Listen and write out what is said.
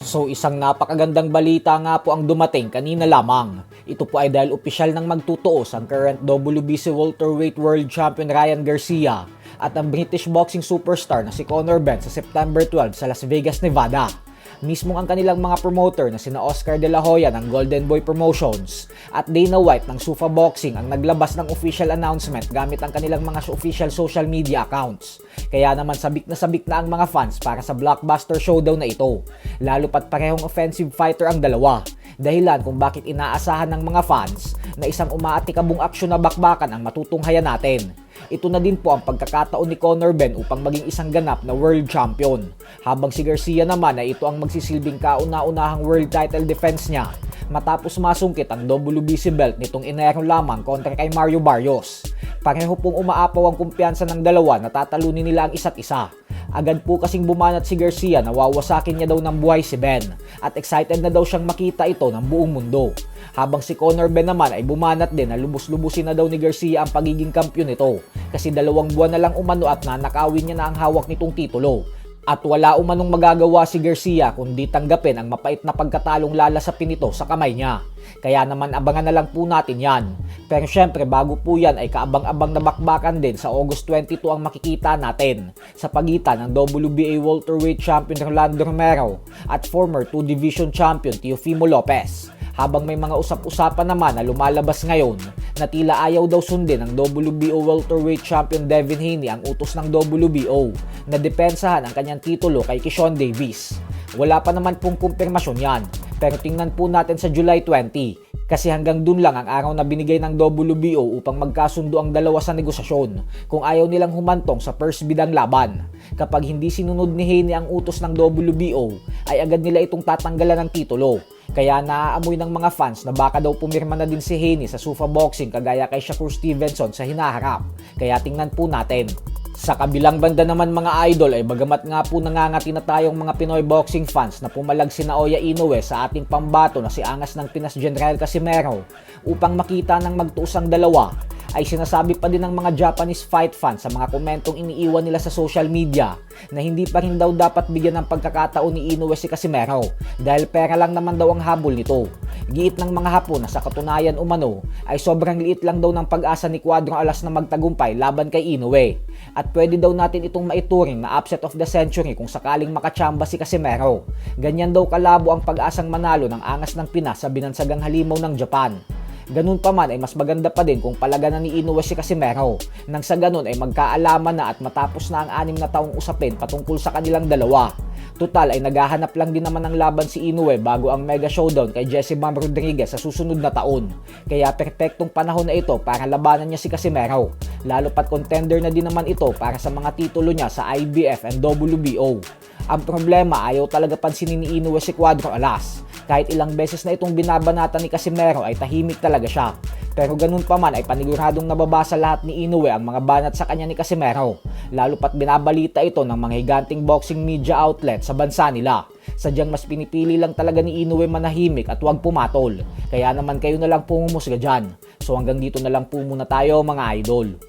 So isang napakagandang balita nga po ang dumating kanina lamang. Ito po ay dahil opisyal nang magtutuos ang current WBC welterweight world champion Ryan Garcia at ang British boxing superstar na si Conor Benn sa September 12 sa Las Vegas, Nevada. Mismong ang kanilang mga promoter na sina Oscar De La Hoya ng Golden Boy Promotions at Dana White ng Sufa Boxing ang naglabas ng official announcement gamit ang kanilang mga official social media accounts. Kaya naman sabik na ang mga fans para sa blockbuster showdown na ito. Lalo pat parehong offensive fighter ang dalawa. Dahilan kung bakit inaasahan ng mga fans na isang umaatikabong aksyon na bakbakan ang matutunghayan natin. Ito na din po ang pagkakataon ni Conor Benn upang maging isang ganap na world champion. Habang si Garcia naman ay ito ang magsisilbing kauna-unahang world title defense niya matapos masungkit ang WBC belt nitong Enero lamang kontra kay Mario Barrios. Pareho pong umaapaw ang kumpiyansa ng dalawa na tatalunin nila ang isa't isa. Agad po kasing bumanat si Garcia na wawasakin niya daw ng buhay si Benn at excited na daw siyang makita ito ng buong mundo. Habang si Conor Benn naman ay bumanat din na lubos-lubusin na daw ni Garcia ang pagiging kampyon nito kasi 2 buwan na lang umano at nanakawin niya na ang hawak nitong titulo. At wala umanong magagawa si Garcia kundi tanggapin ang mapait na pagkatalong lalasapin nito sa kamay niya. Kaya naman abangan na lang po natin yan. Pero syempre bago po yan ay kaabang-abang na bakbakan din sa August 22 ang makikita natin sa pagitan ng WBA welterweight champion Rolando Romero at former 2 division champion Teofimo Lopez. Habang may mga usap-usapan naman na lumalabas ngayon na tila ayaw daw sundin ng WBO welterweight champion Devin Haney ang utos ng WBO na depensahan ang kanyang titulo kay Keyshawn Davis. Wala pa naman pong kumpirmasyon yan, pero tingnan po natin sa July 20 kasi hanggang dun lang ang araw na binigay ng WBO upang magkasundo ang dalawa sa negosasyon kung ayaw nilang humantong sa first bidang laban. Kapag hindi sinunod ni Haney ang utos ng WBO ay agad nila itong tatanggalan ng titulo. Kaya naaamoy ng mga fans na baka daw pumirma na din si Haney sa Sufa Boxing kagaya kay Shakur Stevenson sa hinaharap. Kaya tingnan po natin. Sa kabilang banda naman mga idol ay bagamat nga po nangangati na tayong mga Pinoy boxing fans na pumalag si Naoya Inoue sa ating pambato na si Angas ng Pinas General Casimero upang makita ng magtuusang dalawa, ay sinasabi pa din ng mga Japanese fight fans sa mga komentong iniiwan nila sa social media na hindi pa rin daw dapat bigyan ng pagkakataon ni Inoue si Casimero dahil pera lang naman daw ang habol nito. Giit ng mga Hapon na sa katunayan umano ay sobrang liit lang daw ng pag-asa ni Cuadrong Alas na magtagumpay laban kay Inoue at pwede daw natin itong maituring na upset of the century kung sakaling makachamba si Casimero. Ganyan daw kalabo ang pag-asang manalo ng Angas ng Pinas sa binansagang halimaw ng Japan. Ganun pa man ay mas maganda pa din kung palaganan ni Inoue si Casimero nang sa ganun ay magkaalaman na at matapos na ang 6 na taong usapin patungkol sa kanilang dalawa. Total ay naghahanap lang din naman ng laban si Inoue bago ang mega showdown kay Jesse Bam Rodriguez sa susunod na taon. Kaya perpektong panahon na ito para labanan niya si Casimero. Lalo pat contender na din naman ito para sa mga titulo niya sa IBF and WBO. Ang problema ayaw talaga pansinin ni Inoue si Cuadrong Alas. Kahit ilang beses na itong binabanatan ni Casimero ay tahimik talaga siya. Pero ganun pa man ay paniguradong nababasa lahat ni Inoue ang mga banat sa kanya ni Casimero. Lalo pat binabalita ito ng mga higanting boxing media outlet sa bansa nila. Sadyang mas pinipili lang talaga ni Inoue manahimik at huwag pumatol. Kaya naman kayo na lang pumusga dyan. So hanggang dito na lang po muna tayo mga idol.